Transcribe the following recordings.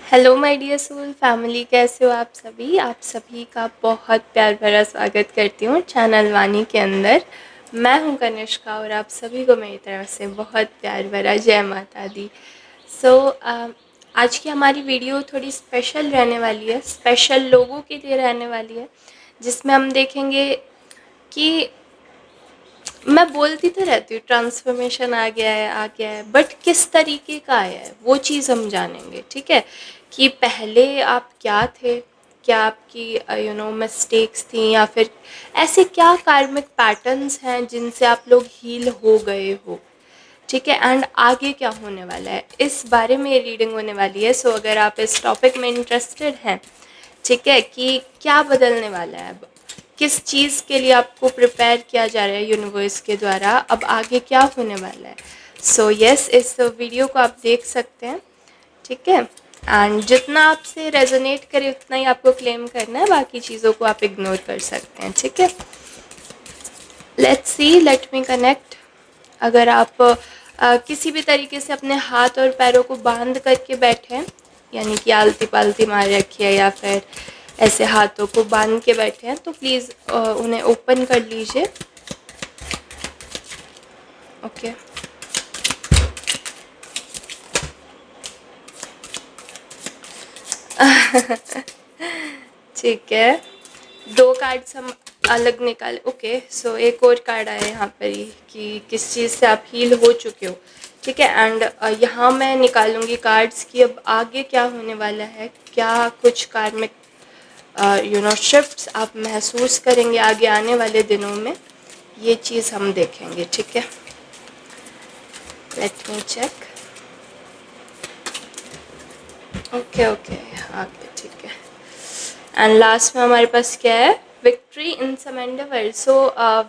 Hello my dear soul family, कैसे हो आप सभी का बहुत प्यार भरा स्वागत करती हूँ चैनल वानी के अंदर। मैं हूँ कनिष्का और आप सभी को मेरी तरफ से बहुत प्यार भरा जय माता दी। आज की हमारी वीडियो थोड़ी स्पेशल रहने वाली है, स्पेशल लोगों के लिए रहने वाली है, जिसमें हम देखेंगे कि मैं बोलती तो रहती हूँ ट्रांसफॉर्मेशन आ गया है, बट किस तरीके का आया है वो चीज़ हम जानेंगे। ठीक है, कि पहले आप क्या थे, क्या आपकी मिस्टेक्स थी, या फिर ऐसे क्या कार्मिक पैटर्न्स हैं जिनसे आप लोग हील हो गए हो। ठीक है, एंड आगे क्या होने वाला है इस बारे में ये रीडिंग होने वाली है। सो अगर आप इस टॉपिक में इंटरेस्टेड हैं, ठीक है, कि क्या बदलने वाला है, अब किस चीज़ के लिए आपको प्रिपेयर किया जा रहा है यूनिवर्स के द्वारा, अब आगे क्या होने वाला है। सो यस, इस वीडियो को आप देख सकते हैं। ठीक है, एंड जितना आपसे रेजोनेट करे उतना ही आपको क्लेम करना है, बाकी चीज़ों को आप इग्नोर कर सकते हैं। ठीक है, let's see, let me connect. अगर आप किसी भी तरीके से अपने हाथ और पैरों को बांध करके बैठे हैं, यानी कि आलती पालती मार रखी है, या फिर ऐसे हाथों को बांध के बैठे हैं, तो प्लीज़ उन्हें ओपन कर लीजिए। ओके, ठीक है, दो कार्ड्स हम अलग निकाले। ओके, सो एक और कार्ड आया यहाँ पर ही कि किस चीज़ से आप हील हो चुके हो। ठीक है, एंड यहाँ मैं निकालूंगी कार्ड्स की अब आगे क्या होने वाला है, क्या कुछ कार्मिक शिफ्ट्स आप महसूस करेंगे आगे आने वाले दिनों में, ये चीज़ हम देखेंगे। ठीक है, let me check. Okay okay, आगे ठीक है। एंड लास्ट में हमारे पास क्या है, victory in some endeavour. So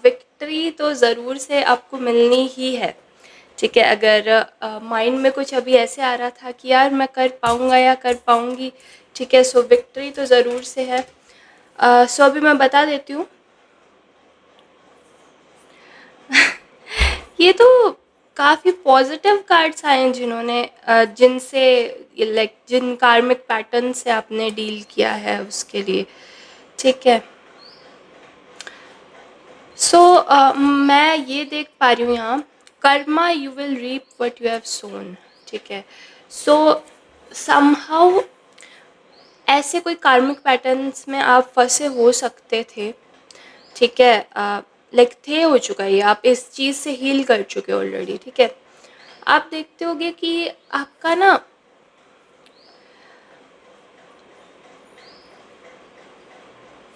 victory तो ज़रूर से आपको मिलनी ही है। ठीक है, अगर माइंड में कुछ अभी ऐसे आ रहा था कि यार मैं कर पाऊँगा या कर पाऊँगी, ठीक है, सो विक्ट्री तो ज़रूर से है। सो अभी मैं बता देती हूँ। ये तो काफ़ी पॉजिटिव कार्ड्स आए हैं जिन्होंने जिनसे लाइक जिन कार्मिक पैटर्न से आपने डील किया है उसके लिए। ठीक है, सो मैं ये देख पा रही हूँ यहाँ, karma you will reap what you have sown. ठीक है, सो समहाउ ऐसे कोई कार्मिक पैटर्न्स में आप फंसे हो सकते थे। ठीक है, लाइक थे, हो चुका है, आप इस चीज़ से हील कर चुके हो ऑलरेडी। ठीक है, आप देखते होगे कि आपका ना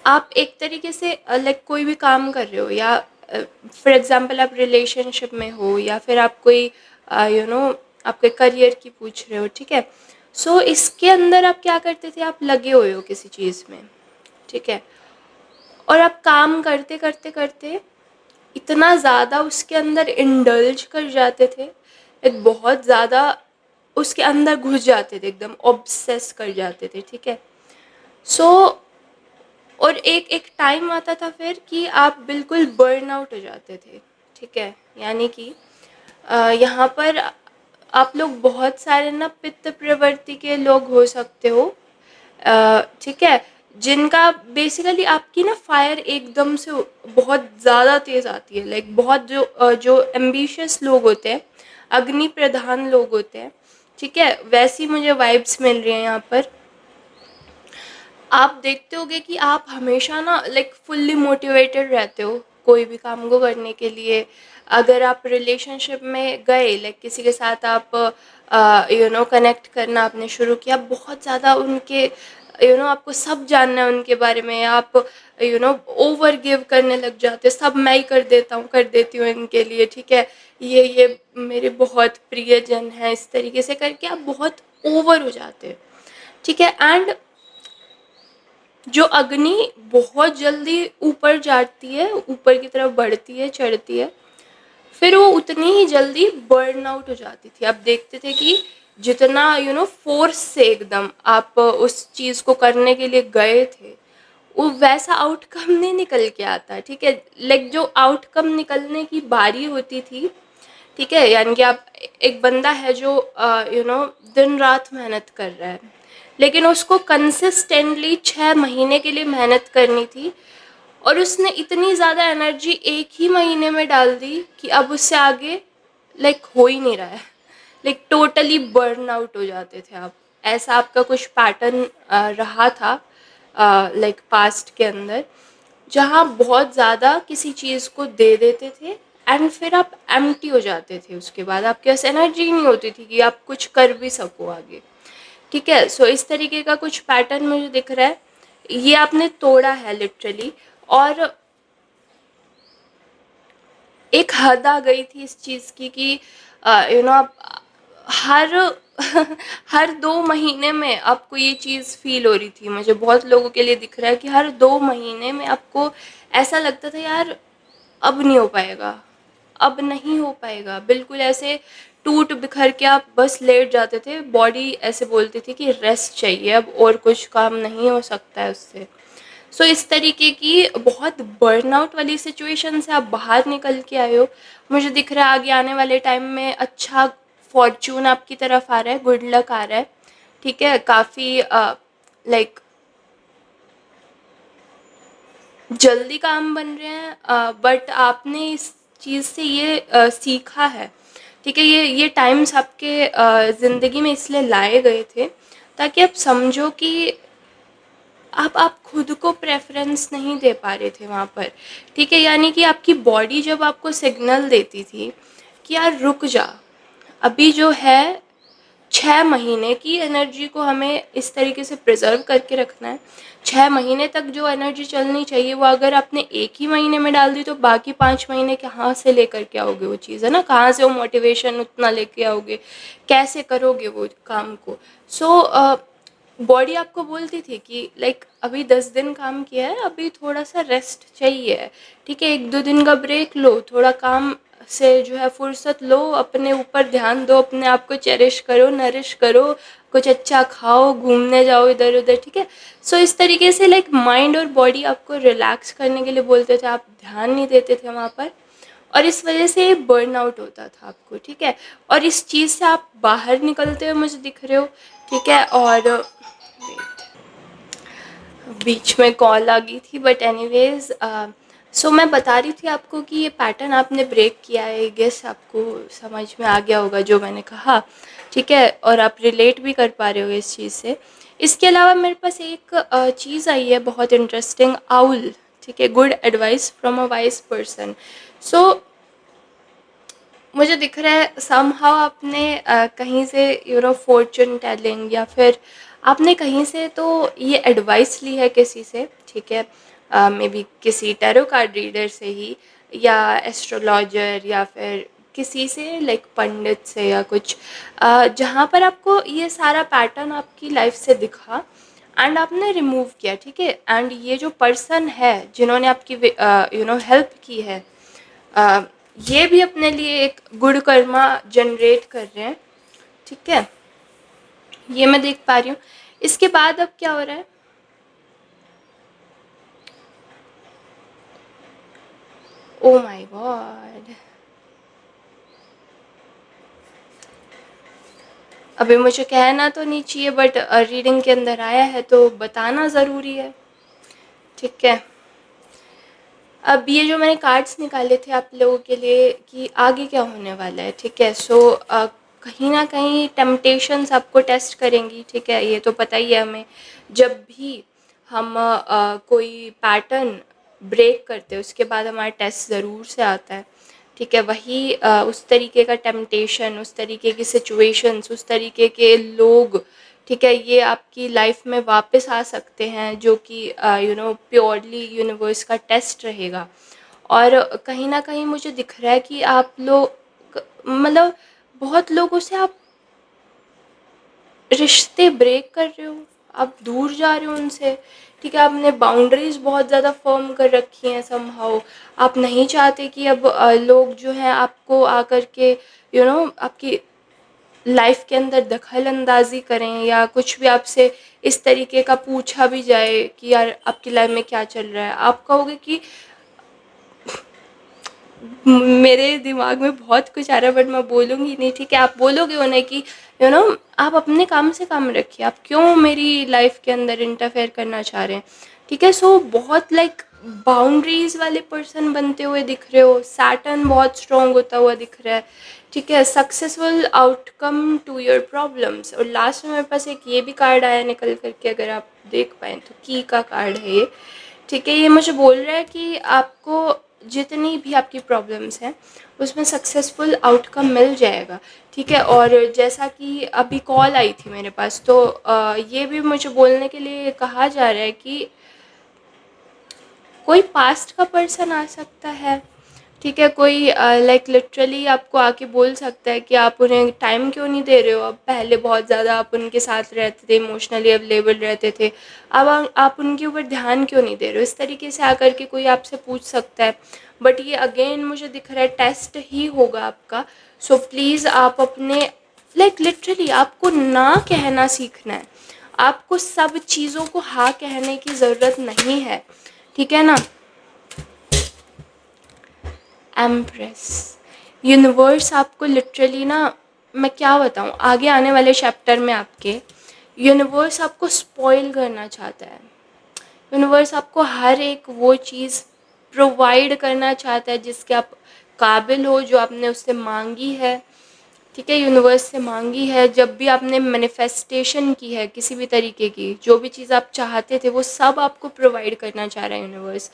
आप एक तरीके से लाइक कोई भी काम कर रहे हो, या फॉर एग्जांपल आप रिलेशनशिप में हो, या फिर आप कोई आपके करियर की पूछ रहे हो। ठीक है, सो इसके अंदर आप क्या करते थे, आप लगे हुए हो किसी चीज़ में। ठीक है, और आप काम करते करते करते इतना ज़्यादा उसके अंदर इंडल्ज कर जाते थे, एक बहुत ज़्यादा उसके अंदर घुस जाते थे, एकदम ऑब्सेस कर जाते थे। ठीक है, सो और एक एक टाइम आता था फिर कि आप बिल्कुल बर्न आउट हो जाते थे। ठीक है, यानी कि यहाँ पर आप लोग बहुत सारे ना पित्त प्रवृत्ति के लोग हो सकते हो। ठीक है, जिनका बेसिकली आपकी ना फायर एकदम से बहुत ज़्यादा तेज़ आती है, लाइक बहुत जो एम्बिशियस लोग होते हैं, अग्नि प्रधान लोग होते हैं। ठीक है, वैसी मुझे वाइब्स मिल रही हैं यहाँ पर। आप देखते होगे कि आप हमेशा ना लाइक फुल्ली मोटिवेटेड रहते हो कोई भी काम को करने के लिए। अगर आप रिलेशनशिप में गए, लाइक किसी के साथ आप कनेक्ट करना आपने शुरू किया, बहुत ज़्यादा उनके आपको सब जानना है उनके बारे में, आप ओवर गिव करने लग जाते हो, सब मैं ही कर देता हूँ, कर देती हूँ इनके लिए। ठीक है, ये मेरे बहुत प्रियजन हैं, इस तरीके से करके आप बहुत ओवर हो जाते हो। ठीक है, एंड जो अग्नि बहुत जल्दी ऊपर जाती है, ऊपर की तरफ बढ़ती है, चढ़ती है, फिर वो उतनी ही जल्दी बर्न आउट हो जाती थी। आप देखते थे कि जितना फोर्स से एकदम आप उस चीज़ को करने के लिए गए थे, वो वैसा आउटकम नहीं निकल के आता। ठीक है, लाइक जो आउटकम निकलने की बारी होती थी, ठीक है, यानी कि आप एक बंदा है जो दिन रात मेहनत कर रहा है, लेकिन उसको कंसिस्टेंटली 6 महीने के लिए मेहनत करनी थी और उसने इतनी ज़्यादा एनर्जी एक ही महीने में डाल दी कि अब उससे आगे हो ही नहीं रहा है। टोटली बर्न आउट हो जाते थे आप। ऐसा आपका कुछ पैटर्न रहा था पास्ट के अंदर, जहाँ बहुत ज़्यादा किसी चीज़ को दे देते थे एंड फिर आप एम्प्टी हो जाते थे। उसके बाद आपके पास एनर्जी ही नहीं होती थी कि आप कुछ कर भी सको आगे। ठीक है, सो इस तरीके का कुछ पैटर्न मुझे दिख रहा है, ये आपने तोड़ा है लिटरली। और एक हद आ गई थी इस चीज़ की कि आप हर हर 2 महीने में आपको ये चीज़ फील हो रही थी। मुझे बहुत लोगों के लिए दिख रहा है कि हर 2 महीने में आपको ऐसा लगता था यार अब नहीं हो पाएगा, अब नहीं हो पाएगा। बिल्कुल ऐसे टूट बिखर के आप बस लेट जाते थे, बॉडी ऐसे बोलती थी कि रेस्ट चाहिए, अब और कुछ काम नहीं हो सकता है उससे। सो इस तरीके की बहुत बर्नआउट वाली सिचुएशन से आप बाहर निकल के आए हो। मुझे दिख रहा है आगे आने वाले टाइम में अच्छा फॉर्च्यून आपकी तरफ आ रहा है, गुड लक आ रहा है। ठीक है, काफ़ी लाइक जल्दी काम बन रहे हैं, बट आपने इस चीज़ से ये सीखा है। ठीक है, ये टाइम्स आपके ज़िंदगी में इसलिए लाए गए थे ताकि आप समझो कि आप खुद को प्रेफ़रेंस नहीं दे पा रहे थे वहाँ पर। ठीक है, यानी कि आपकी बॉडी जब आपको सिग्नल देती थी कि यार रुक जा, अभी जो है 6 महीने की एनर्जी को हमें इस तरीके से प्रिज़र्व करके रखना है। 6 महीने तक जो एनर्जी चलनी चाहिए वो अगर आपने एक ही महीने में डाल दी तो बाकी 5 महीने कहाँ से लेकर के आओगे वो चीज़, है ना? कहाँ से वो मोटिवेशन उतना लेके आओगे? कैसे करोगे वो काम को? बॉडी आपको बोलती थी कि अभी 10 दिन काम किया है, अभी थोड़ा-सा रेस्ट चाहिए। ठीक है, 1-2 दिन का ब्रेक लो, थोड़ा काम से जो है फुर्सत लो, अपने ऊपर ध्यान दो, अपने आप को चेरिश करो, नरिश करो, कुछ अच्छा खाओ, घूमने जाओ इधर-उधर। ठीक है? सो इस तरीके से माइंड और बॉडी आपको रिलैक्स करने के लिए बोलते थे, आप ध्यान नहीं देते थे वहाँ पर और इस वजह से बर्नआउट होता था आपको। ठीक है? और इस चीज़ से आप बाहर निकलते हुए मुझे दिख रहे हो। ठीक है? और बीच में कॉल आ गई थी, बट एनीवेज़ सो मैं बता रही थी आपको कि ये पैटर्न आपने ब्रेक किया है। गेस आपको समझ में आ गया होगा जो मैंने कहा। ठीक है, और आप रिलेट भी कर पा रहे हो इस चीज़ से। इसके अलावा मेरे पास एक चीज़ आई है बहुत इंटरेस्टिंग, आउल। ठीक है, good advice from a wise person. So मुझे दिख रहा है समहाउ आपने कहीं से फॉर्चून टेलिंग या फिर आपने कहीं से तो ये एडवाइस ली है किसी से। ठीक है, मे बी किसी टैरो कार्ड रीडर से ही, या एस्ट्रोलॉजर, या फिर किसी से पंडित से या कुछ, जहाँ पर आपको ये सारा पैटर्न आपकी लाइफ से दिखा एंड आपने रिमूव किया। ठीक है, एंड ये जो पर्सन है जिन्होंने आपकी हेल्प की है, अ, ये भी अपने लिए एक गुड कर्मा जनरेट कर रहे हैं। ठीक है, ये मैं देख पा रही हूँ। इसके बाद अब क्या हो रहा है? ओ माय गॉड, अभी मुझे कहना तो नहीं चाहिए बट रीडिंग के अंदर आया है तो बताना ज़रूरी है। ठीक है, अब ये जो मैंने कार्ड्स निकाले थे आप लोगों के लिए कि आगे क्या होने वाला है। ठीक है, सो कहीं ना कहीं टेम्पटेशंस आपको टेस्ट करेंगी। ठीक है, ये तो पता ही है हमें। जब भी हम कोई पैटर्न ब्रेक करते हैं उसके बाद हमारा टेस्ट ज़रूर से आता है। ठीक है, वही उस तरीके का टेम्पटेशन, उस तरीके की सिचुएशंस, उस तरीके के लोग, ठीक है, ये आपकी लाइफ में वापस आ सकते हैं जो कि प्योरली यूनिवर्स का टेस्ट रहेगा। और कहीं ना कहीं मुझे दिख रहा है कि आप लोग मतलब बहुत लोगों से आप रिश्ते ब्रेक कर रहे हो, आप दूर जा रहे हो उनसे। ठीक है, आपने बाउंड्रीज बहुत ज़्यादा फर्म कर रखी हैं समहाउ। आप नहीं चाहते कि अब लोग जो हैं आपको आकर के आपकी लाइफ के अंदर दखल अंदाजी करें या कुछ भी आपसे इस तरीके का पूछा भी जाए कि यार आपकी लाइफ में क्या चल रहा है, आप कहोगे कि मेरे दिमाग में बहुत कुछ आ रहा है बट मैं बोलूँगी नहीं, ठीक है? आप बोलोगे उन्हें कि यू नो आप अपने काम से काम रखिए, आप क्यों मेरी लाइफ के अंदर इंटरफेयर करना चाह रहे हैं, ठीक है? सो बहुत लाइक बाउंड्रीज वाले पर्सन बनते हुए दिख रहे हो, सैटर्न बहुत स्ट्रांग होता हुआ दिख रहा है, ठीक है? Successful outcome to your problems. और लास्ट में मेरे पास एक ये भी कार्ड आया निकल करके, अगर आप देख पाएँ तो की का कार्ड है ये, ठीक है? ये मुझे बोल रहा है कि आपको जितनी भी आपकी प्रॉब्लम्स हैं उसमें सक्सेसफुल आउटकम मिल जाएगा, ठीक है? और जैसा कि अभी कॉल आई थी मेरे पास, तो ये भी मुझे बोलने के लिए कहा जा रहा है कि कोई पास्ट का पर्सन आ सकता है, ठीक है? कोई लाइक लिटरली आपको आके बोल सकता है कि आप उन्हें टाइम क्यों नहीं दे रहे हो, अब पहले बहुत ज़्यादा आप उनके साथ रहते थे, इमोशनली अवेलेबल रहते थे, अब आप उनके ऊपर ध्यान क्यों नहीं दे रहे हो, इस तरीके से आकर के कोई आपसे पूछ सकता है। बट ये अगेन मुझे दिख रहा है टेस्ट ही होगा आपका। सो प्लीज़ आप अपने लाइक लिटरली आपको ना कहना सीखना है, आपको सब चीज़ों को हाँ कहने की ज़रूरत नहीं है, ठीक है ना? एम्प्रेस, यूनिवर्स आपको लिटरली ना, मैं क्या बताऊँ, आगे आने वाले चैप्टर में आपके यूनिवर्स आपको स्पॉइल करना चाहता है। यूनिवर्स आपको हर एक वो चीज़ प्रोवाइड करना चाहता है जिसके आप काबिल हो, जो आपने उससे मांगी है, ठीक है? यूनिवर्स से मांगी है, जब भी आपने मैनिफेस्टेशन की है किसी भी तरीके की, जो भी चीज़ आप चाहते थे वो सब आपको प्रोवाइड करना चाह रहा है यूनिवर्स।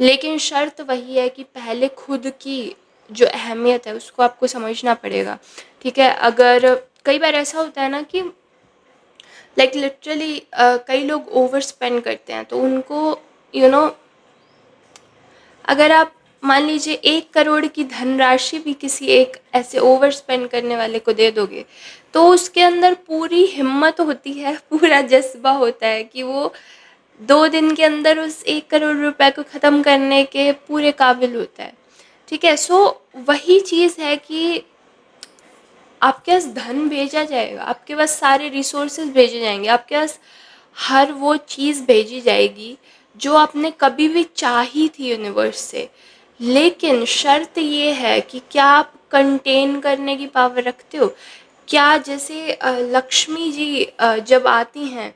लेकिन शर्त वही है कि पहले खुद की जो अहमियत है उसको आपको समझना पड़ेगा, ठीक है? अगर कई बार ऐसा होता है ना कि लाइक लिटरली कई लोग ओवर स्पेंड करते हैं, तो उनको यू you नो अगर आप मान लीजिए 1 करोड़ की धनराशि भी किसी एक ऐसे ओवर स्पेंड करने वाले को दे दोगे, तो उसके अंदर पूरी हिम्मत होती है, पूरा जज्बा होता है कि वो 2 दिन के अंदर उस 1 करोड़ रुपए को ख़त्म करने के पूरे काबिल होता है, ठीक है? सो वही चीज़ है कि आपके पास धन भेजा जाएगा, आपके पास सारे रिसोर्सेज भेजे जाएंगे, आपके पास हर वो चीज़ भेजी जाएगी जो आपने कभी भी चाही थी यूनिवर्स से। लेकिन शर्त ये है कि क्या आप कंटेन करने की पावर रखते हो? क्या जैसे लक्ष्मी जी जब आती हैं,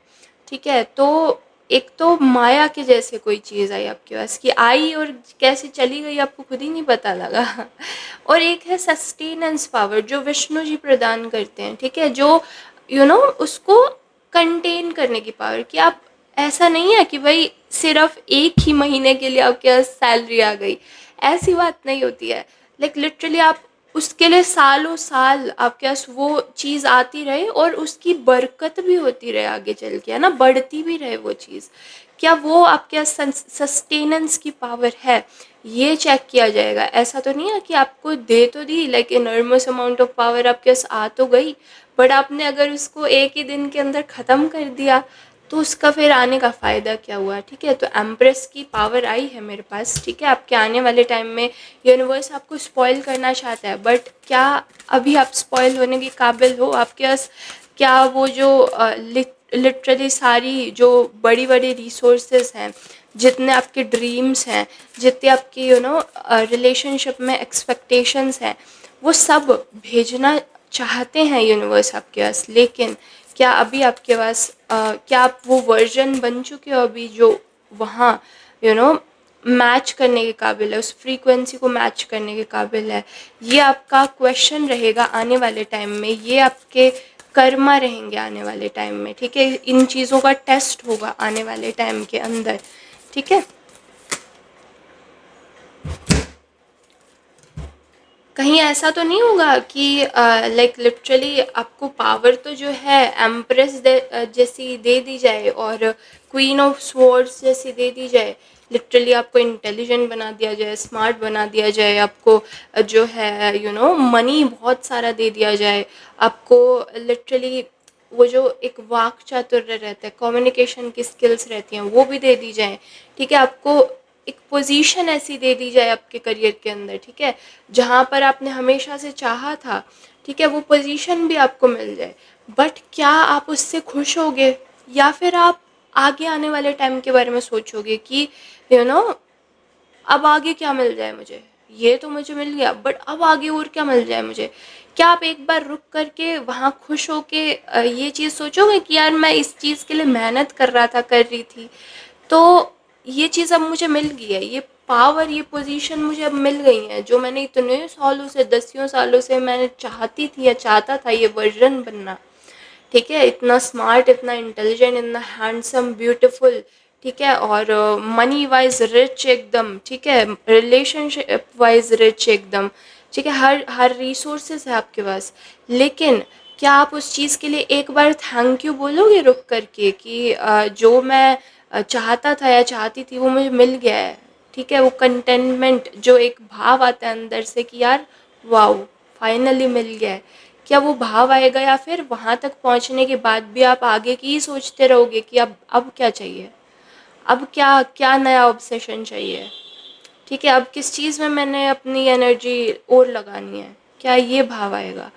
ठीक है? तो एक तो माया के जैसे कोई चीज़ आई आपके पास, कि आई और कैसे चली गई आपको खुद ही नहीं पता लगा। और एक है सस्टेनेंस पावर जो विष्णु जी प्रदान करते हैं, ठीक है? जो उसको कंटेन करने की पावर, कि आप ऐसा नहीं है कि भाई सिर्फ एक ही महीने के लिए आपके पास सैलरी आ गई, ऐसी बात नहीं होती है। लाइक लिटरली आप उसके लिए सालों साल आपके पास वो चीज़ आती रहे और उसकी बरकत भी होती रहे आगे चल के, है ना? बढ़ती भी रहे वो चीज़। क्या वो आपके पास सस्टेनेंस की पावर है, ये चेक किया जाएगा। ऐसा तो नहीं है कि आपको दे तो दी, like enormous amount of power आपके पास आ तो गई, बट आपने अगर उसको एक ही दिन के अंदर ख़त्म कर दिया तो उसका फिर आने का फ़ायदा क्या हुआ, ठीक है? तो एम्प्रेस की पावर आई है मेरे पास, ठीक है? आपके आने वाले टाइम में यूनिवर्स आपको स्पॉइल करना चाहता है, बट क्या अभी आप स्पॉइल होने के काबिल हो? आपके पास क्या वो जो लिटरली सारी जो बड़ी बड़ी रिसोर्सेज हैं, जितने आपके ड्रीम्स हैं, जितने आपके रिलेशनशिप में एक्सपेक्टेशंस हैं, वो सब भेजना चाहते हैं यूनिवर्स आपके पास, लेकिन क्या अभी आपके पास क्या आप वो वर्जन बन चुके हो अभी जो वहाँ यू नो मैच करने के काबिल है, उस फ्रीक्वेंसी को मैच करने के काबिल है? ये आपका क्वेश्चन रहेगा आने वाले टाइम में, ये आपके कर्मा रहेंगे आने वाले टाइम में, ठीक है? इन चीज़ों का टेस्ट होगा आने वाले टाइम के अंदर, ठीक है? कहीं ऐसा तो नहीं होगा कि लाइक लिटरली आपको पावर तो जो है एम्प्रेस जैसी दे दी जाए और क्वीन ऑफ स्वॉर्ड्स जैसी दे दी जाए, लिटरली आपको इंटेलिजेंट बना दिया जाए, स्मार्ट बना दिया जाए, आपको जो है मनी बहुत सारा दे दिया जाए, आपको लिटरली वो जो एक वाक चातुर्य रहता है, कम्युनिकेशन की स्किल्स रहती हैं, वो भी दे दी जाए, ठीक है? आपको एक पोजीशन ऐसी दे दी जाए आपके करियर के अंदर, ठीक है? जहाँ पर आपने हमेशा से चाहा था, ठीक है? वो पोजीशन भी आपको मिल जाए, बट क्या आप उससे खुश होगे, या फिर आप आगे आने वाले टाइम के बारे में सोचोगे कि यू नो अब आगे क्या मिल जाए मुझे, ये तो मुझे मिल गया, बट अब आगे और क्या मिल जाए मुझे? क्या आप एक बार रुक कर के वहाँ खुश होके ये चीज़ सोचोगे कि यार मैं इस चीज़ के लिए मेहनत कर रहा था, कर रही थी, तो ये चीज़ अब मुझे मिल गई है, ये पावर, ये पोजीशन मुझे अब मिल गई है, जो मैंने इतने सालों से, दसियों सालों से मैंने चाहती थी या चाहता था ये वर्जन बनना, ठीक है, इतना स्मार्ट, इतना इंटेलिजेंट, इतना हैंडसम, ब्यूटीफुल, ठीक है, और मनी वाइज रिच एकदम, ठीक है, रिलेशनशिप वाइज रिच एकदम, ठीक है, हर हर रिसोर्सेज है आपके पास, लेकिन क्या आप उस चीज़ के लिए एक बार थैंक यू बोलोगे रुक करके कि जो मैं चाहता था या चाहती थी वो मुझे मिल गया है, ठीक है, वो कंटेनमेंट, जो एक भाव आता है अंदर से कि यार वाओ, फाइनली मिल गया है, क्या वो भाव आएगा, या फिर वहाँ तक पहुँचने के बाद भी आप आगे की ही सोचते रहोगे कि अब क्या चाहिए, अब क्या क्या नया ऑब्सेशन चाहिए, ठीक है, अब किस चीज़ में मैंने अपनी एनर्जी और लगानी है, क्या ये भाव आएगा,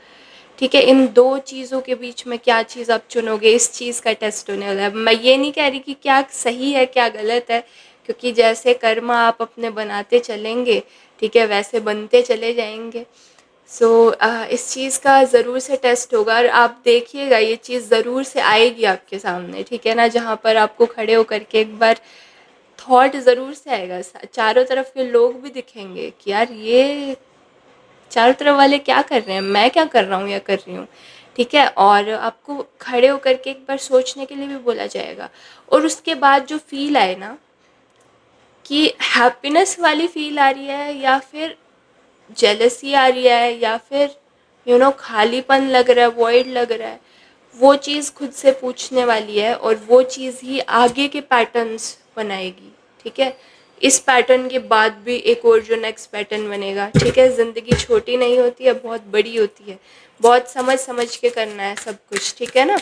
ठीक है, इन दो चीज़ों के बीच में क्या चीज़ आप चुनोगे, इस चीज़ का टेस्ट होने वाला है। मैं ये नहीं कह रही कि क्या सही है क्या गलत है, क्योंकि जैसे कर्म आप अपने बनाते चलेंगे, ठीक है, वैसे बनते चले जाएंगे। सो इस चीज़ का ज़रूर से टेस्ट होगा, और आप देखिएगा ये चीज़ ज़रूर से आएगी आपके सामने, ठीक है ना, जहाँ पर आपको खड़े होकर के एक बार थॉट ज़रूर से आएगा, चारों तरफ के लोग भी दिखेंगे कि यार ये चारों तरफ वाले क्या कर रहे हैं, मैं क्या कर रहा हूँ या कर रही हूँ, ठीक है, और आपको खड़े होकर के एक बार सोचने के लिए भी बोला जाएगा, और उसके बाद जो फील आए ना, कि हैप्पीनेस वाली फील आ रही है, या फिर जेलसी आ रही है, या फिर खालीपन लग रहा है, वॉइड लग रहा है, वो चीज़ खुद से पूछने वाली है, और वो चीज़ ही आगे के पैटर्न्स बनाएगी, ठीक है, इस पैटर्न के बाद भी एक और जो नेक्स्ट पैटर्न बनेगा, ठीक है, ज़िंदगी छोटी नहीं होती है, बहुत बड़ी होती है, बहुत समझ समझ के करना है सब कुछ, ठीक है ना।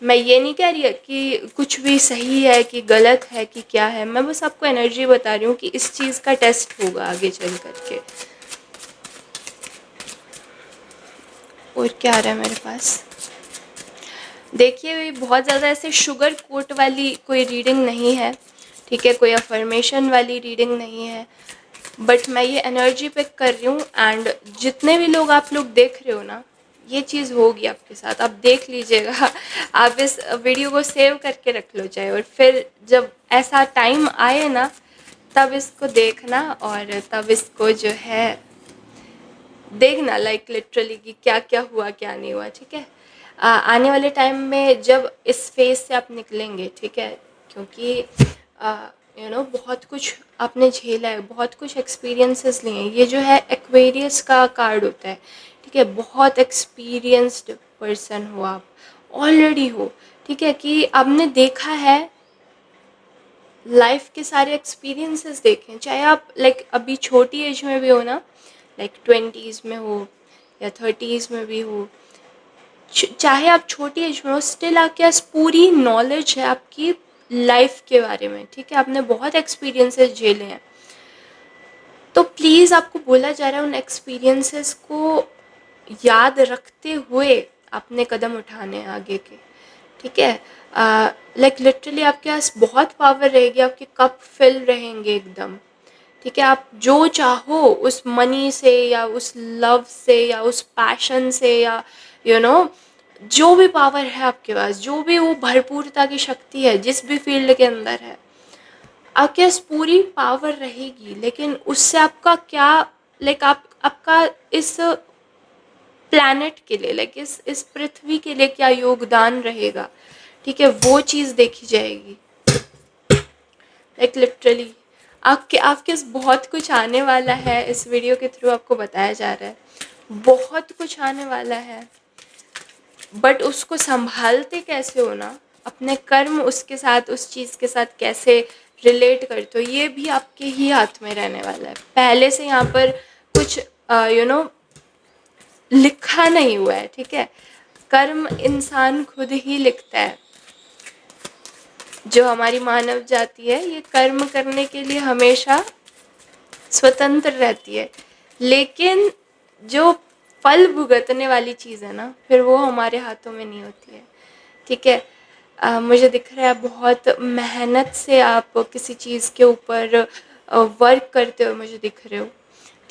मैं ये नहीं कह रही है कि कुछ भी सही है कि गलत है कि क्या है, मैं बस आपको एनर्जी बता रही हूँ कि इस चीज़ का टेस्ट होगा आगे चल करके। और क्या आ रहा है मेरे पास, देखिए बहुत ज़्यादा ऐसे शुगर कोट वाली कोई रीडिंग नहीं है, ठीक है, कोई अफर्मेशन वाली रीडिंग नहीं है, बट मैं ये एनर्जी पिक कर रही हूँ, एंड जितने भी लोग आप लोग देख रहे हो ना, ये चीज़ होगी आपके साथ, आप देख लीजिएगा। आप इस वीडियो को सेव करके रख लो चाहे, और फिर जब ऐसा टाइम आए ना, तब इसको देखना, और तब इसको जो है देखना, लाइक लिटरली कि क्या क्या हुआ क्या नहीं हुआ, ठीक है। आने वाले टाइम में जब इस फेज से आप निकलेंगे, ठीक है, क्योंकि बहुत कुछ आपने झेला है, बहुत कुछ एक्सपीरियंसेस लिए हैं, ये जो है एक्वेरियस का कार्ड होता है, ठीक है, बहुत एक्सपीरियंस्ड पर्सन हो आप, ऑलरेडी हो, ठीक है, कि आपने देखा है, लाइफ के सारे एक्सपीरियंसेस देखें, चाहे आप लाइक अभी छोटी एज में भी हो ना, लाइक 20s में हो या 30s में भी हो, चाहे आप छोटी एज में हो, स्टिल आपके पास पूरी नॉलेज है आपकी लाइफ के बारे में, ठीक है, आपने बहुत एक्सपीरियंसेस झेले हैं, तो प्लीज़ आपको बोला जा रहा है उन एक्सपीरियंसेस को याद रखते हुए अपने कदम उठाने हैं आगे के, ठीक है, लाइक लिटरली आपके पास बहुत पावर रहेगी, आपके कप फिल रहेंगे एकदम, ठीक है, आप जो चाहो उस मनी से या उस लव से या उस पैशन से या यू you नो जो भी पावर है आपके पास, जो भी वो भरपूरता की शक्ति है जिस भी फील्ड के अंदर है, आपके पास पूरी पावर रहेगी, लेकिन उससे आपका क्या, लाइक आपका इस प्लैनेट के लिए, लाइक इस पृथ्वी के लिए क्या योगदान रहेगा, ठीक है, वो चीज़ देखी जाएगी, लाइक लिटरली आपके आपके बहुत कुछ आने वाला है, इस वीडियो के थ्रू आपको बताया जा रहा है बहुत कुछ आने वाला है, बट उसको संभालते कैसे हो ना, अपने कर्म उसके साथ, उस चीज़ के साथ कैसे रिलेट करते हो, ये भी आपके ही हाथ में रहने वाला है, पहले से यहाँ पर कुछ लिखा नहीं हुआ है, ठीक है, कर्म इंसान खुद ही लिखता है, जो हमारी मानव जाति है ये कर्म करने के लिए हमेशा स्वतंत्र रहती है, लेकिन जो फल भुगतने वाली चीज़ है ना, फिर वो हमारे हाथों में नहीं होती है, ठीक है। मुझे दिख रहा है बहुत मेहनत से आप किसी चीज़ के ऊपर वर्क करते हुए मुझे दिख रहे हो,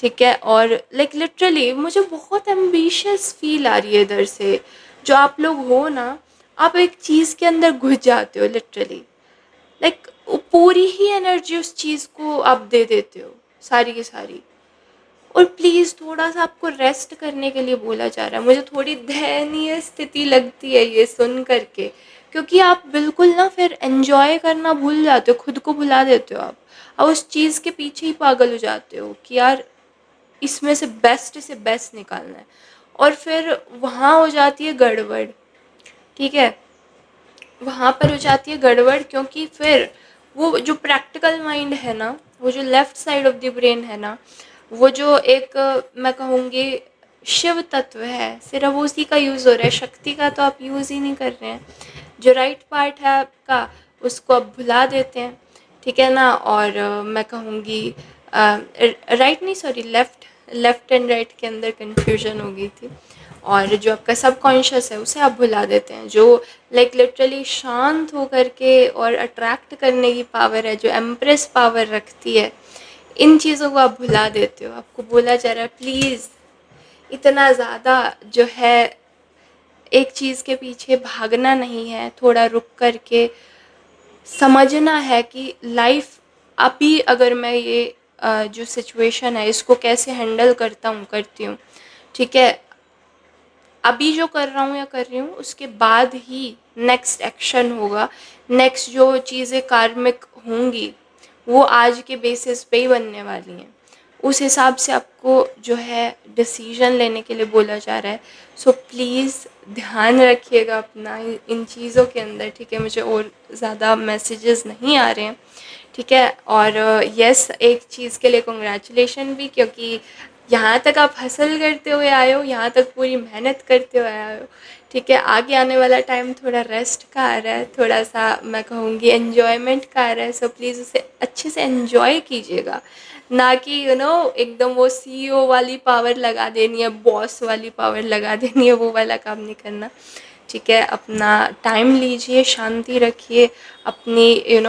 ठीक है। और लाइक लिटरली मुझे बहुत एम्बिशियस फील आ रही है इधर से। जो आप लोग हो ना, आप एक चीज़ के अंदर घुस जाते हो लिटरली, लाइक पूरी ही एनर्जी उस चीज़ को आप दे देते हो, सारी की सारी। और प्लीज़ थोड़ा सा आपको रेस्ट करने के लिए बोला जा रहा है। मुझे थोड़ी दयनीय स्थिति लगती है ये सुन करके, क्योंकि आप बिल्कुल ना फिर एंजॉय करना भूल जाते हो, खुद को भुला देते हो आप, और उस चीज़ के पीछे ही पागल हो जाते हो कि यार इसमें से बेस्ट निकालना है। और फिर वहाँ हो जाती है गड़बड़, ठीक है, वहाँ पर हो जाती है गड़बड़, क्योंकि फिर वो जो प्रैक्टिकल माइंड है ना, वो जो left side of the brain है ना, वो जो एक मैं कहूँगी शिव तत्व है, सिर्फ उसी का यूज़ हो रहा है, शक्ति का तो आप यूज़ ही नहीं कर रहे हैं। जो राइट पार्ट है आपका, उसको आप भुला देते हैं, ठीक है ना। और मैं कहूँगी राइट नहीं, sorry, left, left and right के अंदर कन्फ्यूजन हो गई थी। और जो आपका सबकॉन्शियस है उसे आप भुला देते हैं, जो लाइक लिटरली शांत होकर के और अट्रैक्ट करने की पावर है, जो एम्प्रेस पावर रखती है, इन चीज़ों को आप भुला देते हो। आपको बोला जा रहा है प्लीज़ इतना ज़्यादा जो है एक चीज़ के पीछे भागना नहीं है, थोड़ा रुक कर के समझना है कि लाइफ अभी अगर मैं ये जो सिचुएशन है इसको कैसे हैंडल करता हूँ, करती हूँ, ठीक है, अभी जो कर रहा हूँ या कर रही हूँ उसके बाद ही नेक्स्ट एक्शन होगा, नेक्स्ट जो चीज़ें कार्मिक होंगी वो आज के बेसिस पे ही बनने वाली हैं। उस हिसाब से आपको जो है डिसीजन लेने के लिए बोला जा रहा है। सो प्लीज़ ध्यान रखिएगा अपना इन चीज़ों के अंदर, ठीक है। मुझे और ज़्यादा मैसेजेस नहीं आ रहे हैं, ठीक है। और यस, एक चीज़ के लिए कॉन्ग्रेचुलेशन भी, क्योंकि यहाँ तक आप हसल करते हुए आए हो, यहाँ तक पूरी मेहनत करते हुए आए हो, ठीक है। आगे आने वाला टाइम थोड़ा रेस्ट का आ रहा है, थोड़ा सा मैं कहूँगी एन्जॉयमेंट का आ रहा है। सो प्लीज़ उसे अच्छे से एन्जॉय कीजिएगा, ना कि एकदम वो सीईओ वाली पावर लगा देनी है, बॉस वाली पावर लगा देनी है, वो वाला काम नहीं करना, ठीक है। अपना टाइम लीजिए, शांति रखिए, अपनी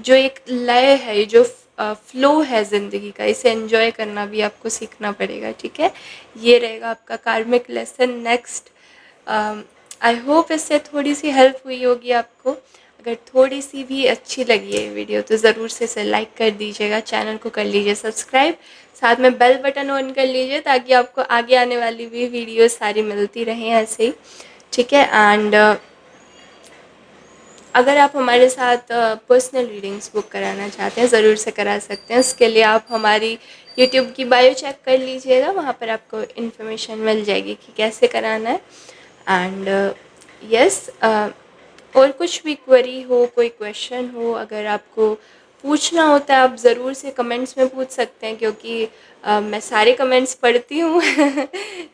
जो एक लय है, जो फ्लो है ज़िंदगी का, इसे एंजॉय करना भी आपको सीखना पड़ेगा, ठीक है। ये रहेगा आपका कार्मिक लेसन नेक्स्ट। आई होप इससे थोड़ी सी हेल्प हुई होगी आपको। अगर थोड़ी सी भी अच्छी लगी है वीडियो तो ज़रूर से इसे लाइक कर दीजिएगा, चैनल को कर लीजिए सब्सक्राइब, साथ में बेल बटन ऑन कर लीजिए ताकि आपको आगे आने वाली भी वीडियो सारी मिलती रहें ऐसे ही, ठीक है। एंड अगर आप हमारे साथ पर्सनल रीडिंग्स बुक कराना चाहते हैं, ज़रूर से करा सकते हैं। उसके लिए आप हमारी यूट्यूब की बायो चेक कर लीजिएगा, वहाँ पर आपको इन्फॉर्मेशन मिल जाएगी कि कैसे कराना है। एंड यस, और कुछ भी क्वेरी हो, कोई क्वेश्चन हो, अगर आपको पूछना होता है आप ज़रूर से कमेंट्स में पूछ सकते हैं, क्योंकि मैं सारे कमेंट्स पढ़ती हूँ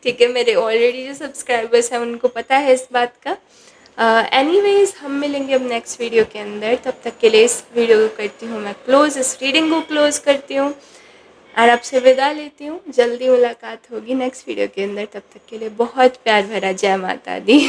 ठीक है। मेरे ऑलरेडी जो सब्सक्राइबर्स हैं उनको पता है इस बात का। एनीवेज, हम मिलेंगे अब नेक्स्ट वीडियो के अंदर। तब तक के लिए इस वीडियो को करती हूँ मैं क्लोज़, इस रीडिंग को क्लोज़ करती हूँ और आपसे विदा लेती हूँ। जल्दी मुलाकात होगी नेक्स्ट वीडियो के अंदर, तब तक के लिए बहुत प्यार भरा जय माता दी।